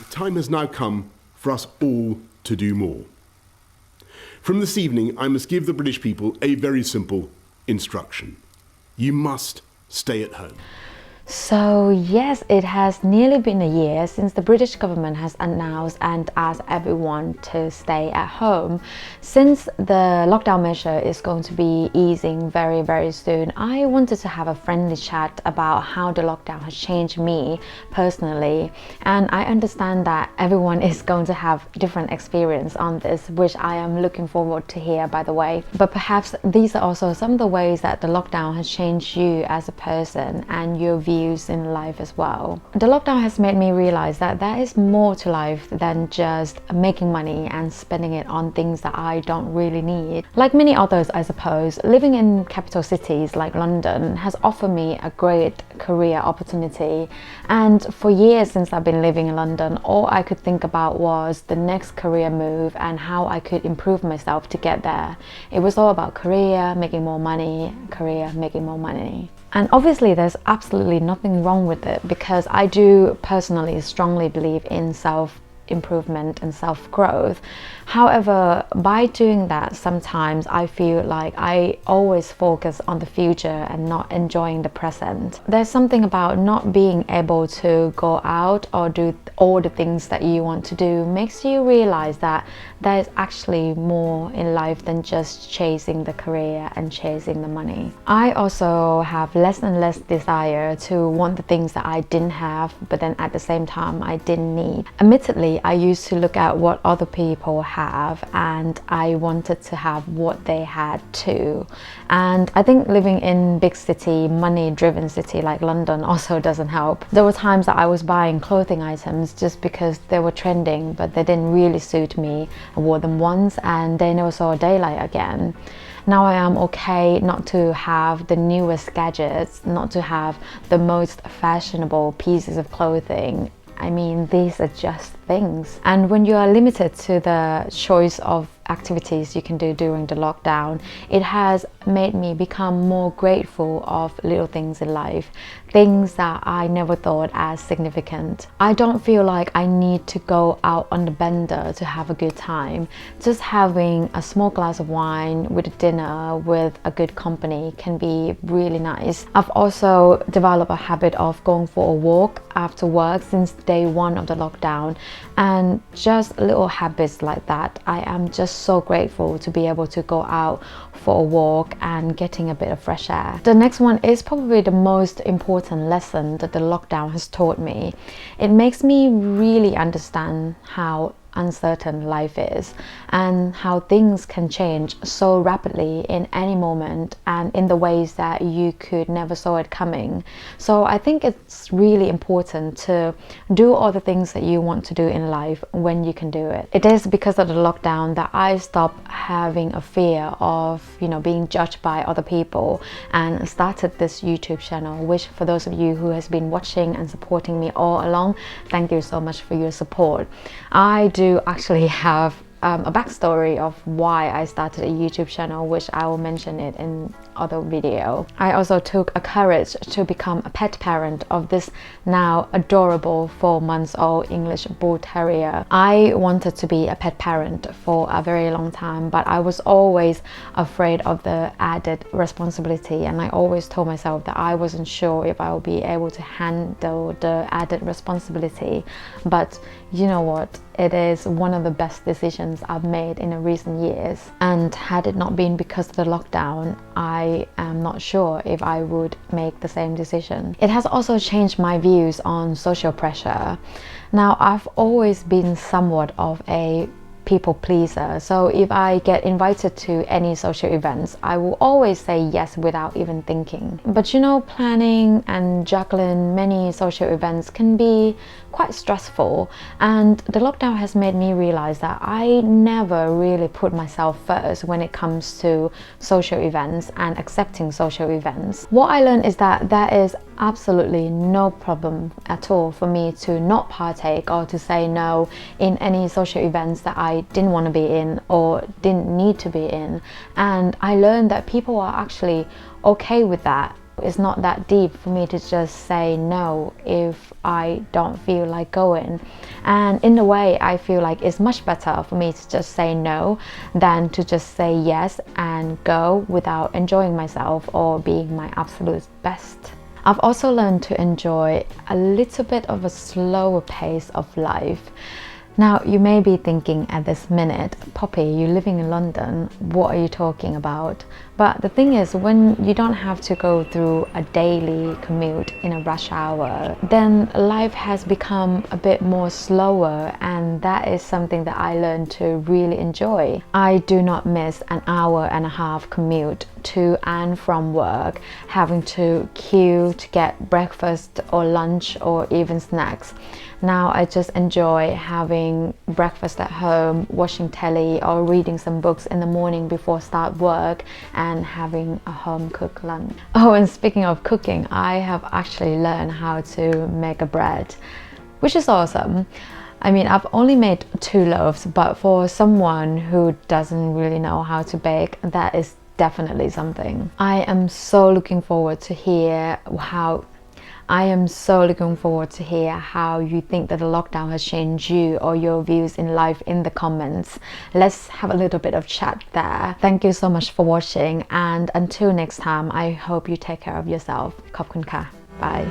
The time has now come for us all to do more. From this evening, I must give the British people a very simple instruction. You must stay at home. So yes, it has nearly been a year since the British government has announced and asked everyone to stay at home. Since the lockdown measure is going to be easing very, very soon, I wanted to have a friendly chat about how the lockdown has changed me personally. And I understand that everyone is going to have different experience on this, which I am looking forward to hear, by the way. But perhaps these are also some of the ways that the lockdown has changed you as a person and your views in life as well. The lockdown has made me realize that there is more to life than just making money and spending it on things that I don't really need. Like many others, I suppose, living in capital cities like London has offered me a great career opportunity. And for years since I've been living in London, all I could think about was the next career move and how I could improve myself to get there. It was all about career, making more money, career, making more money. And obviously there's absolutely nothing wrong with it, because I do personally strongly believe in self-improvement and self-growth. However, by doing that, sometimes I feel like I always focus on the future and not enjoying the present. There's something about not being able to go out or do all the things that you want to do makes you realize that there's actually more in life than just chasing the career and chasing the money. I also have less and less desire to want the things that I didn't have, but then at the same time I didn't need. Admittedly, I used to look at what other people have and I wanted to have what they had too. And I think living in big city, money-driven city like London also doesn't help. There were times that I was buying clothing items just because they were trending, but they didn't really suit me. I wore them once and they never saw daylight again. Now I am okay not to have the newest gadgets, not to have the most fashionable pieces of clothing. I mean, these are just things. And when you are limited to the choice of activities you can do during the lockdown, it has made me become more grateful of little things in life, things that I never thought as significant. I don't feel like I need to go out on the bender to have a good time. Just having a small glass of wine with a dinner with a good company can be really nice. I've also developed a habit of going for a walk after work since day one of the lockdown, and just little habits like that, I am just so grateful to be able to go out for a walk and getting a bit of fresh air. The next one is probably the most important lesson that the lockdown has taught me. It makes me really understand how uncertain life is and how things can change so rapidly in any moment and in the ways that you could never saw it coming. So I think it's really important to do all the things that you want to do in life when you can do it. It is because of the lockdown that I stopped having a fear of, being judged by other people and started this YouTube channel, which for those of you who has been watching and supporting me all along, thank you so much for your support. I do actually have a backstory of why I started a YouTube channel, which I will mention it in other video. I also took a courage to become a pet parent of this now adorable 4-month-old English Bull Terrier. I wanted to be a pet parent for a very long time, but I was always afraid of the added responsibility, and I always told myself that I wasn't sure if I would be able to handle the added responsibility. But you know what? It is one of the best decisions I've made in the recent years. And had it not been because of the lockdown, I am not sure if I would make the same decision. It has also changed my views on social pressure. Now, I've always been somewhat of a people pleaser, so if I get invited to any social events, I will always say yes without even thinking. But planning and juggling many social events can be quite stressful, and the lockdown has made me realize that I never really put myself first when it comes to social events and accepting social events. What I learned is that there is absolutely no problem at all for me to not partake or to say no in any social events that I didn't want to be in or didn't need to be in. And I learned that people are actually okay with that. It's not that deep for me to just say no if I don't feel like going. And in a way, I feel like it's much better for me to just say no than to just say yes and go without enjoying myself or being my absolute best. I've also learned to enjoy a little bit of a slower pace of life. Now, you may be thinking at this minute, Poppy, you're living in London, what are you talking about? But the thing is, when you don't have to go through a daily commute in a rush hour, then life has become a bit more slower, and that is something that I learned to really enjoy. I do not miss an hour and a half commute to and from work, having to queue to get breakfast or lunch or even snacks. Now I just enjoy having breakfast at home, watching telly or reading some books in the morning before start work, and having a home cooked lunch. Oh, and speaking of cooking, I have actually learned how to make a bread, which is awesome. I mean, I've only made 2 loaves, but for someone who doesn't really know how to bake, that is definitely something. I am so looking forward to hear how you think that the lockdown has changed you or your views in life in the comments. Let's have a little bit of chat there. Thank you so much for watching, and until next time, I hope you take care of yourself. ขอบคุณค่ะ Bye.